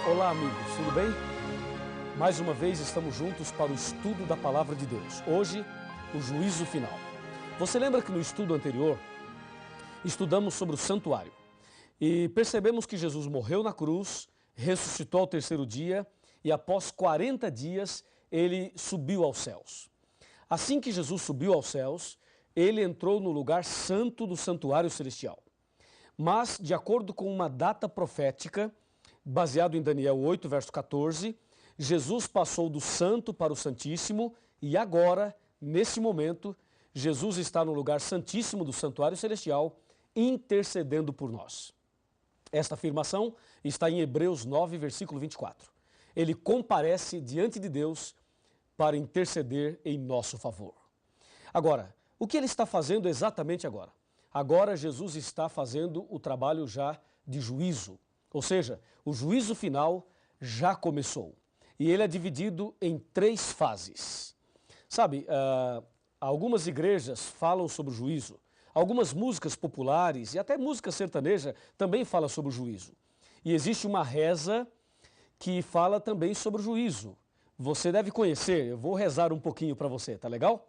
Olá, amigos, tudo bem? Mais uma vez estamos juntos para o estudo da Palavra de Deus. Hoje, o juízo final. Você lembra que no estudo anterior, estudamos sobre o santuário e percebemos que Jesus morreu na cruz, ressuscitou ao terceiro dia e após 40 dias ele subiu aos céus. Assim que Jesus subiu aos céus, ele entrou no lugar santo do santuário celestial. Mas, de acordo com uma data profética, baseado em Daniel 8, verso 14, Jesus passou do santo para o santíssimo e agora, nesse momento, Jesus está no lugar santíssimo do santuário celestial, intercedendo por nós. Esta afirmação está em Hebreus 9, versículo 24. Ele comparece diante de Deus para interceder em nosso favor. Agora, o que ele está fazendo exatamente agora? Agora Jesus está fazendo o trabalho já de juízo, ou seja, o juízo final já começou. E ele é dividido em 3 fases. Sabe, algumas igrejas falam sobre o juízo, algumas músicas populares e até música sertaneja também falam sobre o juízo. E existe uma reza que fala também sobre o juízo. Você deve conhecer, eu vou rezar um pouquinho para você, tá legal?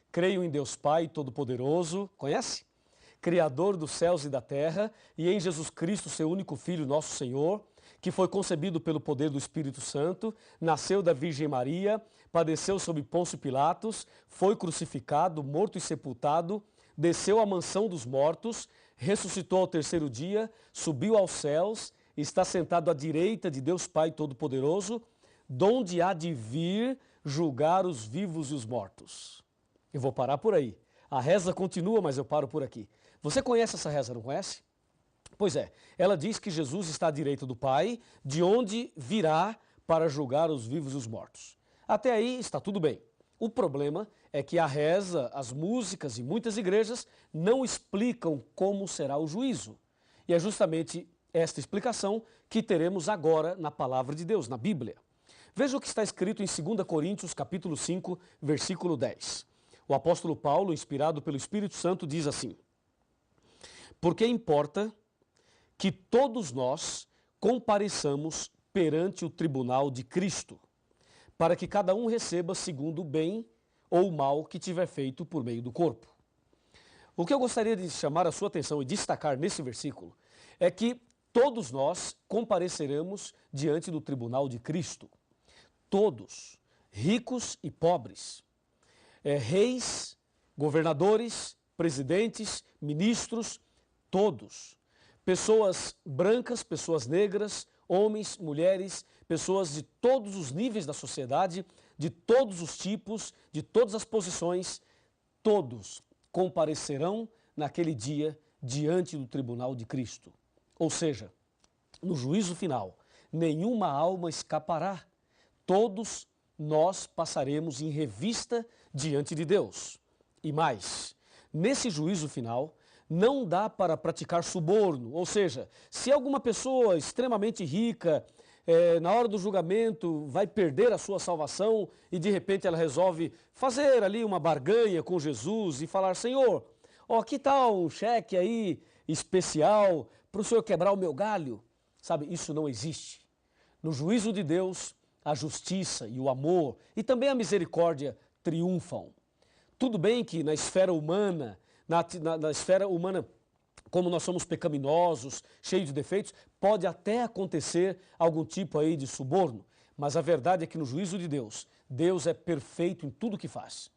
Creio em Deus Pai Todo-Poderoso, conhece? Criador dos céus e da terra, e em Jesus Cristo, seu único Filho, nosso Senhor, que foi concebido pelo poder do Espírito Santo, nasceu da Virgem Maria, padeceu sob Pôncio Pilatos, foi crucificado, morto e sepultado, desceu à mansão dos mortos, ressuscitou ao terceiro dia, subiu aos céus, está sentado à direita de Deus Pai Todo-Poderoso, donde há de vir julgar os vivos e os mortos. Eu vou parar por aí. A reza continua, mas eu paro por aqui. Você conhece essa reza, não conhece? Pois é, ela diz que Jesus está à direita do Pai, de onde virá para julgar os vivos e os mortos. Até aí está tudo bem. O problema é que a reza, as músicas e muitas igrejas não explicam como será o juízo. E é justamente esta explicação que teremos agora na Palavra de Deus, na Bíblia. Veja o que está escrito em 2 Coríntios, capítulo 5, versículo 10. O apóstolo Paulo, inspirado pelo Espírito Santo, diz assim: porque importa que todos nós compareçamos perante o tribunal de Cristo, para que cada um receba segundo o bem ou o mal que tiver feito por meio do corpo. O que eu gostaria de chamar a sua atenção e destacar nesse versículo é que todos nós compareceremos diante do tribunal de Cristo. Todos, ricos e pobres, reis, governadores, presidentes, ministros, todos. Pessoas brancas, pessoas negras, homens, mulheres, pessoas de todos os níveis da sociedade, de todos os tipos, de todas as posições, todos comparecerão naquele dia diante do tribunal de Cristo. Ou seja, no juízo final, nenhuma alma escapará. Todos nós passaremos em revista diante de Deus. E mais, nesse juízo final, não dá para praticar suborno, ou seja, se alguma pessoa extremamente rica, na hora do julgamento, vai perder a sua salvação e de repente ela resolve fazer ali uma barganha com Jesus e falar: Senhor, que tal um cheque aí especial para o Senhor quebrar o meu galho? Sabe, isso não existe. No juízo de Deus, a justiça e o amor e também a misericórdia triunfam. Tudo bem que na esfera humana, na esfera humana, como nós somos pecaminosos, cheios de defeitos, pode até acontecer algum tipo aí de suborno, mas a verdade é que no juízo de Deus, Deus é perfeito em tudo que faz.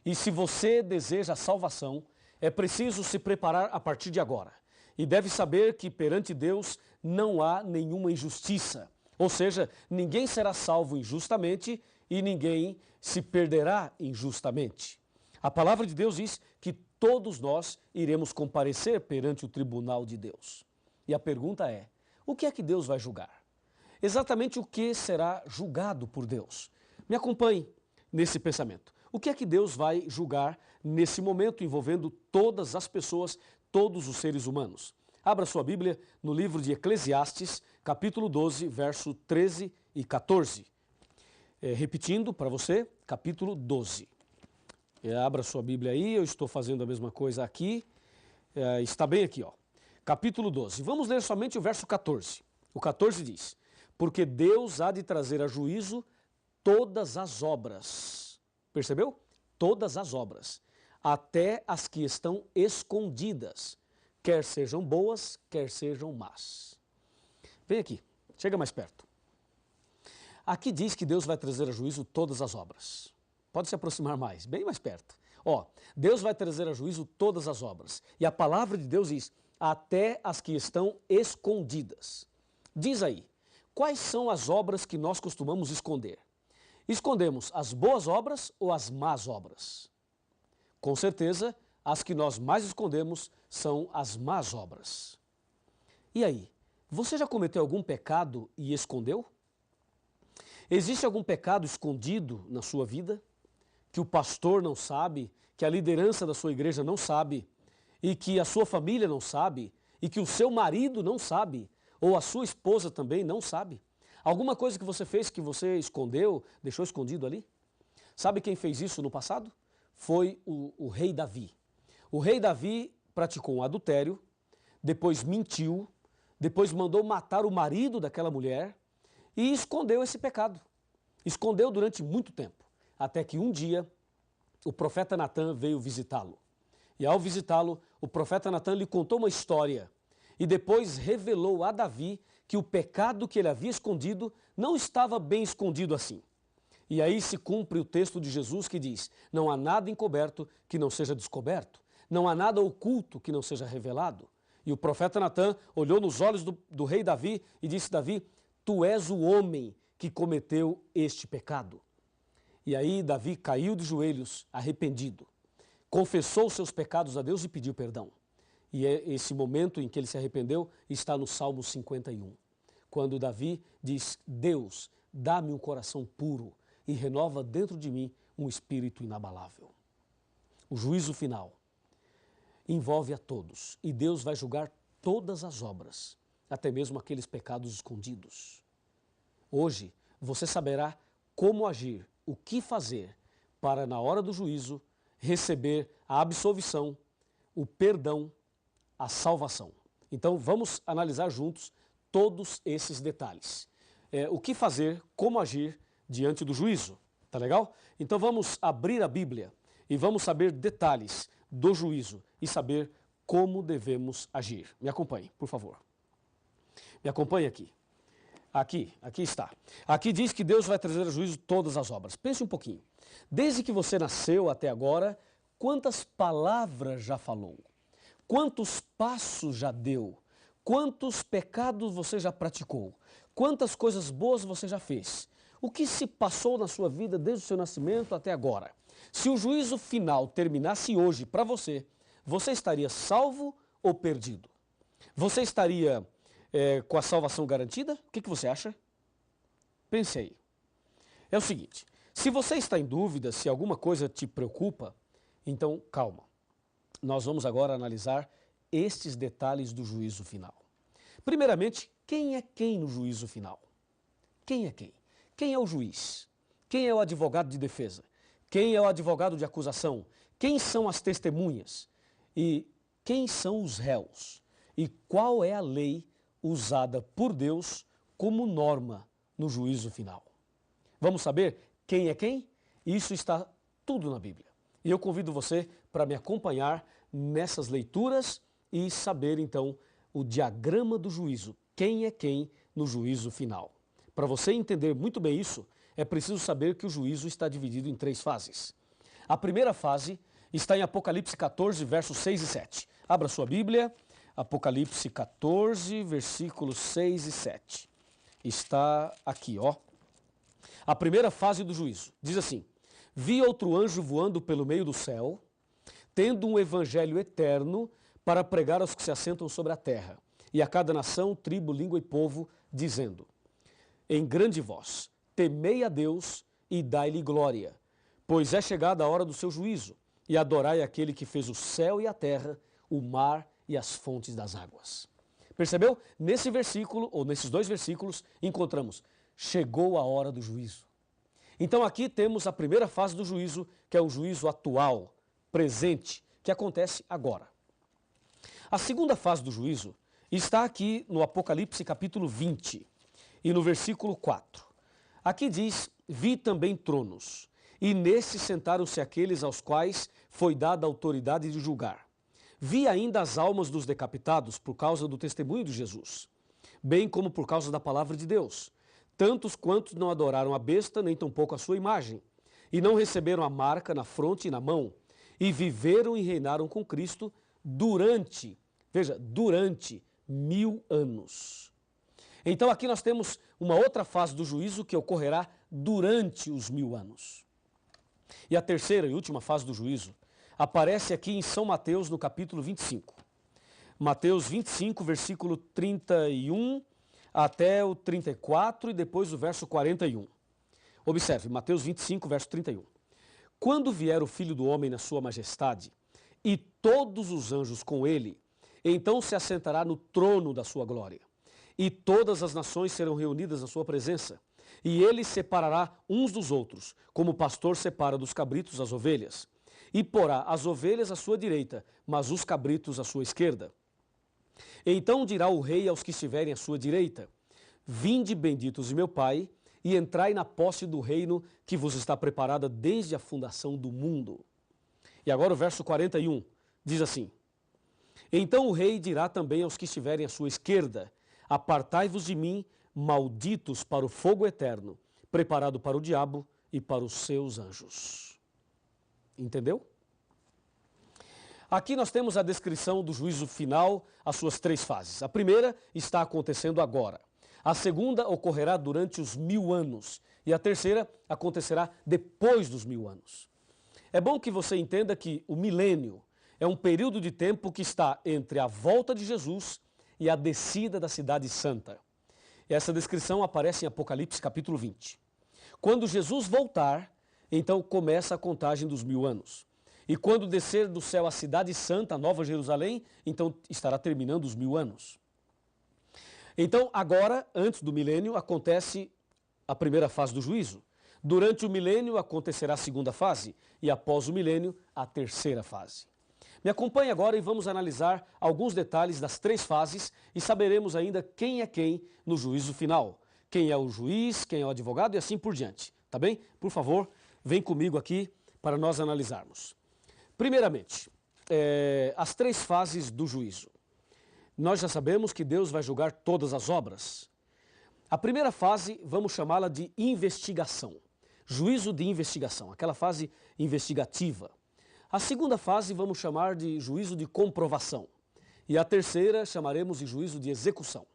E se você deseja a salvação, é preciso se preparar a partir de agora. E deve saber que perante Deus não há nenhuma injustiça. Ou seja, ninguém será salvo injustamente e ninguém se perderá injustamente. A palavra de Deus diz que todos nós iremos comparecer perante o tribunal de Deus. E a pergunta é: o que é que Deus vai julgar? Exatamente o que será julgado por Deus? Me acompanhe nesse pensamento. O que é que Deus vai julgar nesse momento envolvendo todas as pessoas, todos os seres humanos? Abra sua Bíblia no livro de Eclesiastes, capítulo 12, verso 13 e 14. Repetindo para você, capítulo 12. Abra sua Bíblia aí, eu estou fazendo a mesma coisa aqui. Está bem aqui, Capítulo 12. Vamos ler somente o verso 14. O 14 diz, porque Deus há de trazer a juízo todas as obras. Percebeu? Todas as obras, até as que estão escondidas, quer sejam boas, quer sejam más. Vem aqui, chega mais perto. Aqui diz que Deus vai trazer a juízo todas as obras. Pode se aproximar mais, bem mais perto. Ó, Deus vai trazer a juízo todas as obras. E a palavra de Deus diz, até as que estão escondidas. Diz aí, quais são as obras que nós costumamos esconder? Escondemos as boas obras ou as más obras? Com certeza, as que nós mais escondemos são as más obras. E aí, você já cometeu algum pecado e escondeu? Existe algum pecado escondido na sua vida? Que o pastor não sabe, que a liderança da sua igreja não sabe, e que a sua família não sabe, e que o seu marido não sabe, ou a sua esposa também não sabe? Alguma coisa que você fez que você escondeu, deixou escondido ali? Sabe quem fez isso no passado? Foi o rei Davi. O rei Davi praticou um adultério, depois mentiu, depois mandou matar o marido daquela mulher e escondeu esse pecado. Escondeu durante muito tempo, até que um dia o profeta Natã veio visitá-lo. E ao visitá-lo, o profeta Natã lhe contou uma história e depois revelou a Davi que o pecado que ele havia escondido não estava bem escondido assim. E aí se cumpre o texto de Jesus que diz, não há nada encoberto que não seja descoberto, não há nada oculto que não seja revelado. E o profeta Natã olhou nos olhos do rei Davi e disse, Davi, tu és o homem que cometeu este pecado. E aí Davi caiu de joelhos, arrependido, confessou seus pecados a Deus e pediu perdão. E esse momento em que ele se arrependeu está no Salmo 51, quando Davi diz, Deus, dá-me um coração puro e renova dentro de mim um espírito inabalável. O juízo final envolve a todos e Deus vai julgar todas as obras, até mesmo aqueles pecados escondidos. Hoje você saberá como agir, o que fazer para na hora do juízo receber a absolvição, o perdão, a salvação. Então vamos analisar juntos todos esses detalhes. O que fazer, como agir diante do juízo, tá legal? Então vamos abrir a Bíblia e vamos saber detalhes do juízo e saber como devemos agir. Me acompanhe, por favor. Me acompanhe aqui. Aqui está. Aqui diz que Deus vai trazer a juízo todas as obras. Pense um pouquinho. Desde que você nasceu até agora, quantas palavras já falou? Quantos passos já deu? Quantos pecados você já praticou? Quantas coisas boas você já fez? O que se passou na sua vida desde o seu nascimento até agora? Se o juízo final terminasse hoje para você, você estaria salvo ou perdido? Você estaria com a salvação garantida? O que você acha? Pense aí. É o seguinte, se você está em dúvida, se alguma coisa te preocupa, então calma. Nós vamos agora analisar estes detalhes do juízo final. Primeiramente, quem é quem no juízo final? Quem é quem? Quem é o juiz? Quem é o advogado de defesa? Quem é o advogado de acusação? Quem são as testemunhas? E quem são os réus? E qual é a lei usada por Deus como norma no juízo final? Vamos saber quem é quem? Isso está tudo na Bíblia. E eu convido você para me acompanhar nessas leituras e saber então o diagrama do juízo. Quem é quem no juízo final? Para você entender muito bem isso, é preciso saber que o juízo está dividido em 3 fases. A primeira fase está em Apocalipse 14, versos 6 e 7. Abra sua Bíblia, Apocalipse 14, versículos 6 e 7. Está aqui, ó. A primeira fase do juízo. Diz assim, vi outro anjo voando pelo meio do céu, tendo um evangelho eterno para pregar aos que se assentam sobre a terra, e a cada nação, tribo, língua e povo, dizendo, em grande voz, temei a Deus e dai-lhe glória, pois é chegada a hora do seu juízo, e adorai aquele que fez o céu e a terra, o mar e as fontes das águas. Percebeu? Nesse versículo, ou nesses 2 versículos, encontramos, chegou a hora do juízo. Então aqui temos a primeira fase do juízo, que é o juízo atual, presente, que acontece agora. A segunda fase do juízo está aqui no Apocalipse capítulo 20 e no versículo 4. Aqui diz: vi também tronos, e nesses sentaram-se aqueles aos quais foi dada a autoridade de julgar. Vi ainda as almas dos decapitados por causa do testemunho de Jesus, bem como por causa da palavra de Deus, tantos quantos não adoraram a besta, nem tampouco a sua imagem, e não receberam a marca na fronte e na mão, e viveram e reinaram com Cristo durante 1000 anos. Então aqui nós temos uma outra fase do juízo que ocorrerá durante os 1000 anos. E a terceira e última fase do juízo aparece aqui em São Mateus, no capítulo 25. Mateus 25, versículo 31 até o 34 e depois o verso 41. Observe, Mateus 25, verso 31. Quando vier o Filho do Homem na sua majestade, e todos os anjos com ele, então se assentará no trono da sua glória. E todas as nações serão reunidas na sua presença. E ele separará uns dos outros, como o pastor separa dos cabritos as ovelhas. E porá as ovelhas à sua direita, mas os cabritos à sua esquerda. Então dirá o rei aos que estiverem à sua direita: vinde benditos de meu Pai, e entrai na posse do reino que vos está preparada desde a fundação do mundo. E agora o verso 41 diz assim: então o rei dirá também aos que estiverem à sua esquerda: apartai-vos de mim, malditos, para o fogo eterno, preparado para o diabo e para os seus anjos. Entendeu? Aqui nós temos a descrição do juízo final, as suas 3 fases. A primeira está acontecendo agora. A segunda ocorrerá durante os 1000 anos. E a terceira acontecerá depois dos 1000 anos. É bom que você entenda que o milênio é um período de tempo que está entre a volta de Jesus e a descida da cidade santa. Essa descrição aparece em Apocalipse capítulo 20. Quando Jesus voltar, então começa a contagem dos 1000 anos. E quando descer do céu a cidade santa, a Nova Jerusalém, então estará terminando os 1000 anos. Então agora, antes do milênio, acontece a primeira fase do juízo. Durante o milênio acontecerá a segunda fase e após o milênio, a terceira fase. Me acompanhe agora e vamos analisar alguns detalhes das 3 fases e saberemos ainda quem é quem no juízo final. Quem é o juiz, quem é o advogado e assim por diante. Tá bem? Por favor, vem comigo aqui para nós analisarmos. Primeiramente, as 3 fases do juízo. Nós já sabemos que Deus vai julgar todas as obras. A primeira fase, vamos chamá-la de investigação. Juízo de investigação, aquela fase investigativa. A segunda fase vamos chamar de juízo de comprovação. E a terceira chamaremos de juízo de execução.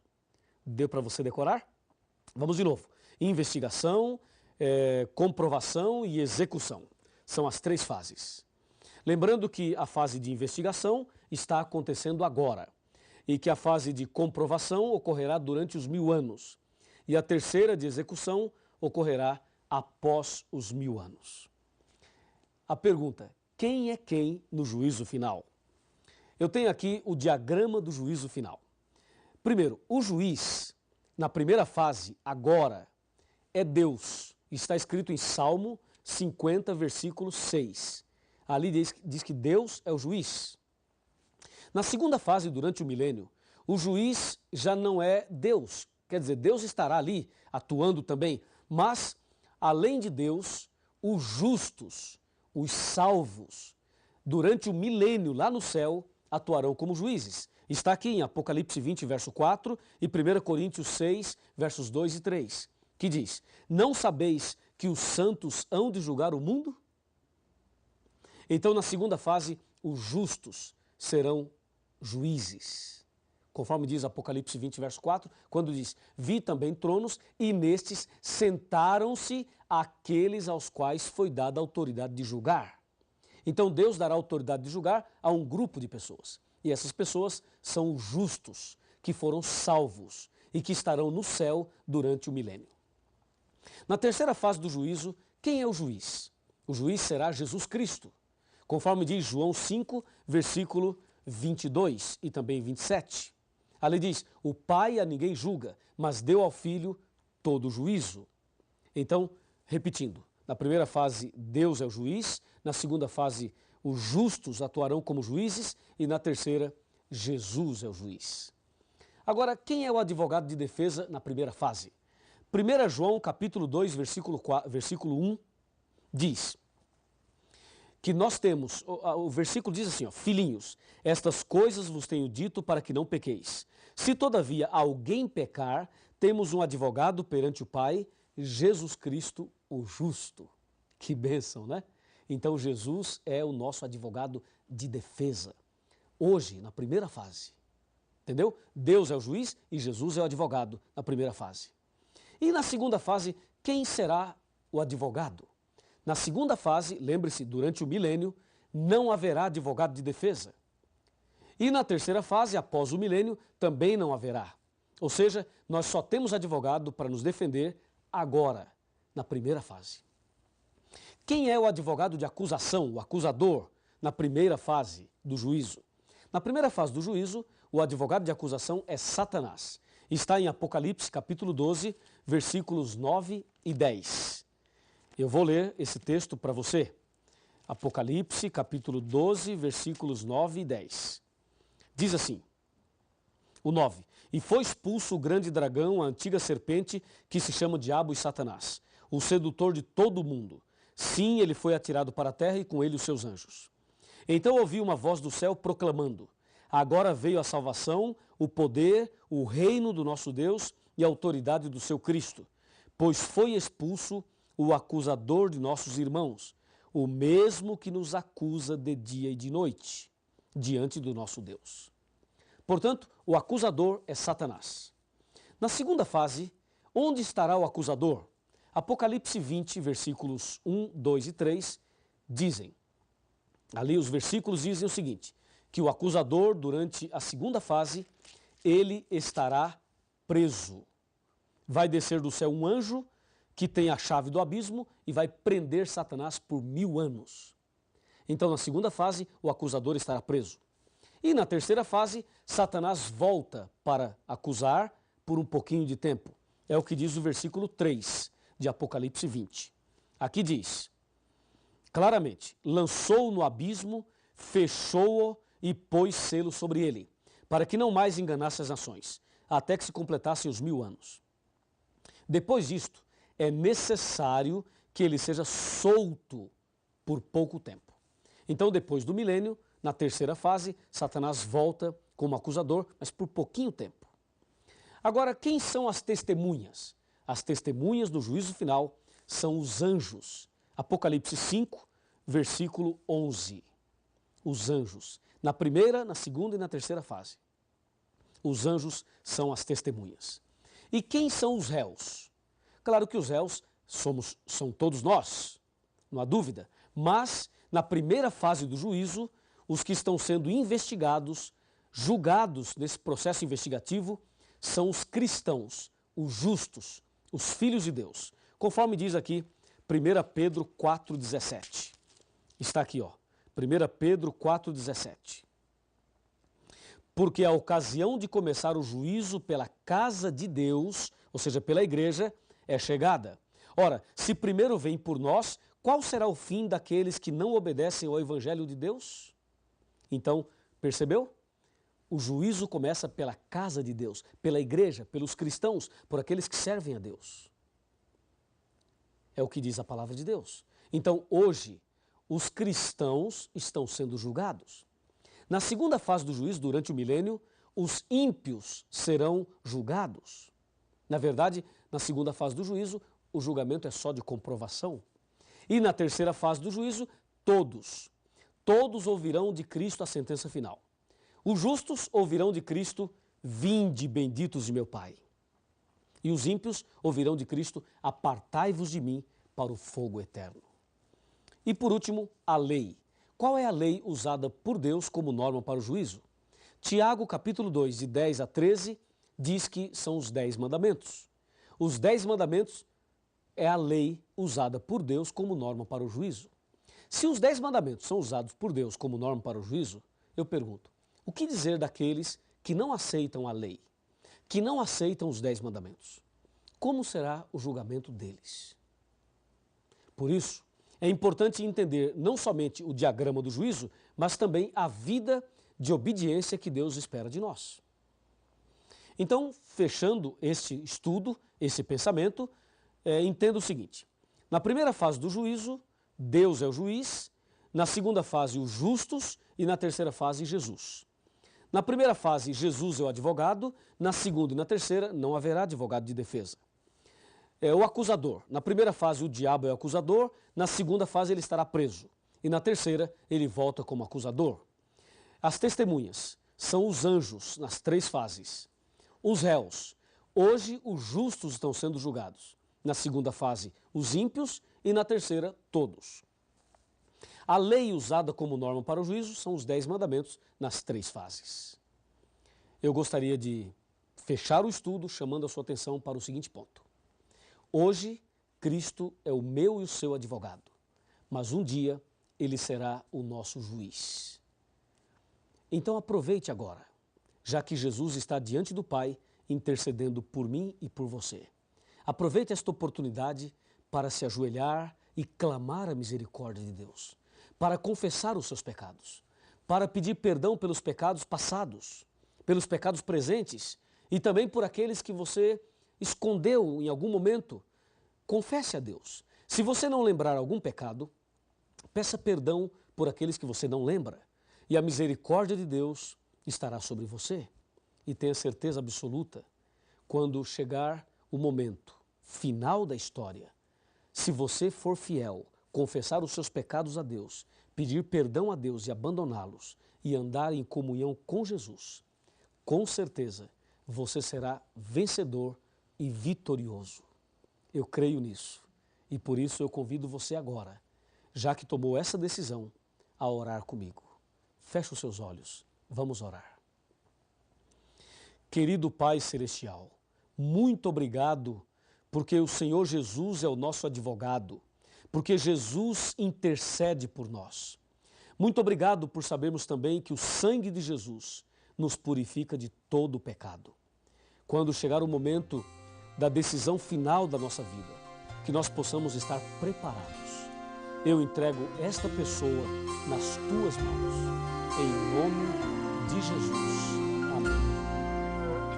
Deu para você decorar? Vamos de novo. Investigação, comprovação e execução. São as 3 fases. Lembrando que a fase de investigação está acontecendo agora. E que a fase de comprovação ocorrerá durante os 1000 anos. E a terceira de execução ocorrerá após os 1000 anos. A pergunta: quem é quem no juízo final? Eu tenho aqui o diagrama do juízo final. Primeiro, o juiz, na primeira fase, agora, é Deus. Está escrito em Salmo 50, versículo 6. Ali diz que Deus é o juiz. Na segunda fase, durante o milênio, o juiz já não é Deus. Quer dizer, Deus estará ali atuando também, mas, além de Deus, os justos, os salvos, durante o milênio lá no céu, atuarão como juízes. Está aqui em Apocalipse 20, verso 4 e 1 Coríntios 6, versos 2 e 3, que diz: não sabeis que os santos hão de julgar o mundo? Então, na segunda fase, os justos serão juízes. Conforme diz Apocalipse 20, verso 4, quando diz: vi também tronos, e nestes sentaram-se aqueles aos quais foi dada a autoridade de julgar. Então Deus dará autoridade de julgar a um grupo de pessoas. E essas pessoas são os justos, que foram salvos e que estarão no céu durante o milênio. Na terceira fase do juízo, quem é o juiz? O juiz será Jesus Cristo. Conforme diz João 5, versículo 22 e também 27. Ali diz: o Pai a ninguém julga, mas deu ao Filho todo o juízo. Então, repetindo, na primeira fase Deus é o juiz, na segunda fase os justos atuarão como juízes e na terceira Jesus é o juiz. Agora, quem é o advogado de defesa na primeira fase? 1 João capítulo 2, versículo 1, diz que nós temos, o versículo diz assim, ó, filhinhos, estas coisas vos tenho dito para que não pequeis. Se todavia alguém pecar, temos um advogado perante o Pai, Jesus Cristo o justo. Que bênção, né? Então Jesus é o nosso advogado de defesa. Hoje, na primeira fase. Entendeu? Deus é o juiz e Jesus é o advogado na primeira fase. E na segunda fase, quem será o advogado? Na segunda fase, lembre-se, durante o milênio, não haverá advogado de defesa. E na terceira fase, após o milênio, também não haverá. Ou seja, nós só temos advogado para nos defender agora, na primeira fase. Quem é o advogado de acusação, o acusador, na primeira fase do juízo? Na primeira fase do juízo, o advogado de acusação é Satanás. Está em Apocalipse, capítulo 12, versículos 9 e 10. Eu vou ler esse texto para você. Apocalipse, capítulo 12, versículos 9 e 10. Diz assim, o 9. E foi expulso o grande dragão, a antiga serpente, que se chama Diabo e Satanás, o sedutor de todo o mundo. Sim, ele foi atirado para a terra e com ele os seus anjos. Então ouvi uma voz do céu proclamando, agora veio a salvação, o poder, o reino do nosso Deus e a autoridade do seu Cristo, pois foi expulso o acusador de nossos irmãos, o mesmo que nos acusa de dia e de noite, diante do nosso Deus. Portanto, o acusador é Satanás. Na segunda fase, onde estará o acusador? Apocalipse 20, versículos 1, 2 e 3, dizem, ali os versículos dizem o seguinte, que o acusador, durante a segunda fase, ele estará preso. Vai descer do céu um anjo que tem a chave do abismo e vai prender Satanás por 1000 anos. Então, na segunda fase, o acusador estará preso. E na terceira fase, Satanás volta para acusar por um pouquinho de tempo. É o que diz o versículo 3 de Apocalipse 20. Aqui diz, claramente, lançou-o no abismo, fechou-o e pôs selo sobre ele, para que não mais enganasse as nações, até que se completassem os 1000 anos. Depois disto, é necessário que ele seja solto por pouco tempo. Então, depois do milênio, na terceira fase, Satanás volta como acusador, mas por pouquinho tempo. Agora, quem são as testemunhas? As testemunhas do juízo final são os anjos. Apocalipse 5, versículo 11. Os anjos. Na primeira, na segunda e na terceira fase. Os anjos são as testemunhas. E quem são os réus? Claro que os réus são todos nós, não há dúvida. Mas, na primeira fase do juízo, os que estão sendo investigados, julgados nesse processo investigativo, são os cristãos, os justos, os filhos de Deus. Conforme diz aqui 1 Pedro 4,17. Está aqui, ó. 1 Pedro 4,17. Porque a ocasião de começar o juízo pela casa de Deus, ou seja, pela igreja, é chegada. Ora, se primeiro vem por nós, qual será o fim daqueles que não obedecem ao evangelho de Deus? Então, percebeu? O juízo começa pela casa de Deus, pela igreja, pelos cristãos, por aqueles que servem a Deus. É o que diz a palavra de Deus. Então, hoje, os cristãos estão sendo julgados. Na segunda fase do juízo, durante o milênio, os ímpios serão julgados. Na verdade, na segunda fase do juízo, o julgamento é só de comprovação. E na terceira fase do juízo, todos ouvirão de Cristo a sentença final. Os justos ouvirão de Cristo, vinde benditos de meu Pai. E os ímpios ouvirão de Cristo, apartai-vos de mim para o fogo eterno. E por último, a lei. Qual é a lei usada por Deus como norma para o juízo? Tiago, capítulo 2, de 10 a 13, diz que são os 10 mandamentos. Os 10 mandamentos é a lei usada por Deus como norma para o juízo. Se os 10 mandamentos são usados por Deus como norma para o juízo, eu pergunto, o que dizer daqueles que não aceitam a lei, que não aceitam os 10 mandamentos? Como será o julgamento deles? Por isso, é importante entender não somente o diagrama do juízo, mas também a vida de obediência que Deus espera de nós. Então, fechando este estudo, esse pensamento, entenda o seguinte. Na primeira fase do juízo, Deus é o juiz. Na segunda fase, os justos. E na terceira fase, Jesus. Na primeira fase, Jesus é o advogado. Na segunda e na terceira, não haverá advogado de defesa. É o acusador. Na primeira fase, o diabo é o acusador. Na segunda fase, ele estará preso. E na terceira, ele volta como acusador. As testemunhas são os anjos nas três fases. Os réus. Hoje, os justos estão sendo julgados. Na segunda fase, os ímpios. E na terceira, todos. A lei usada como norma para o juízo são os 10 mandamentos nas três fases. Eu gostaria de fechar o estudo chamando a sua atenção para o seguinte ponto. Hoje, Cristo é o meu e o seu advogado, mas um dia ele será o nosso juiz. Então aproveite agora, já que Jesus está diante do Pai, intercedendo por mim e por você. Aproveite esta oportunidade para se ajoelhar e clamar a misericórdia de Deus, para confessar os seus pecados, para pedir perdão pelos pecados passados, pelos pecados presentes e também por aqueles que você escondeu em algum momento. Confesse a Deus. Se você não lembrar algum pecado, peça perdão por aqueles que você não lembra e a misericórdia de Deus estará sobre você. E tenha certeza absoluta, quando chegar o momento final da história, se você for fiel, confessar os seus pecados a Deus, pedir perdão a Deus e abandoná-los e andar em comunhão com Jesus, com certeza você será vencedor e vitorioso. Eu creio nisso e por isso eu convido você agora, já que tomou essa decisão, a orar comigo. Feche os seus olhos, vamos orar. Querido Pai Celestial, muito obrigado porque o Senhor Jesus é o nosso advogado, porque Jesus intercede por nós. Muito obrigado por sabermos também que o sangue de Jesus nos purifica de todo o pecado. Quando chegar o momento da decisão final da nossa vida, que nós possamos estar preparados. Eu entrego esta pessoa nas tuas mãos, em nome de Jesus. Amém.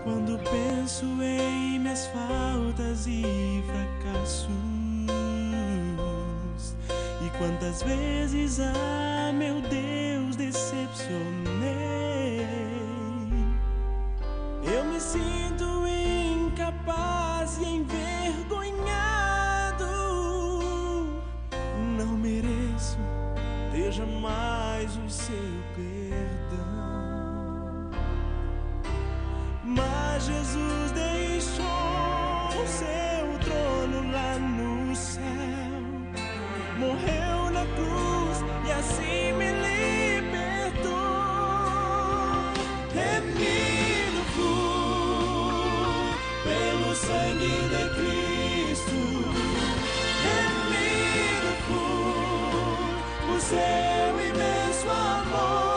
Quando penso em minhas faltas e fracassos, e quantas vezes, meu Deus, decepcionei, eu me sinto incapaz e envergonhado. Não mereço ter jamais o seu perdão. Mas Jesus deixou o seu trono lá no céu, morreu na cruz e assim me libertou. Remido fui pelo sangue de Cristo, remido fui o seu imenso amor.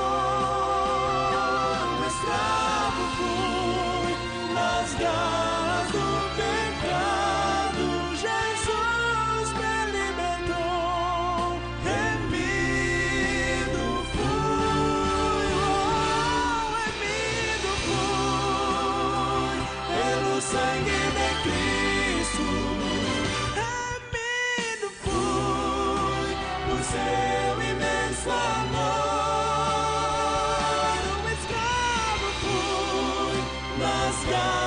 Nas garras do pecado, Jesus me libertou. Remido fui, remido fui pelo sangue de Cristo. Remido fui por seu imenso amor. Um escravo fui nas garras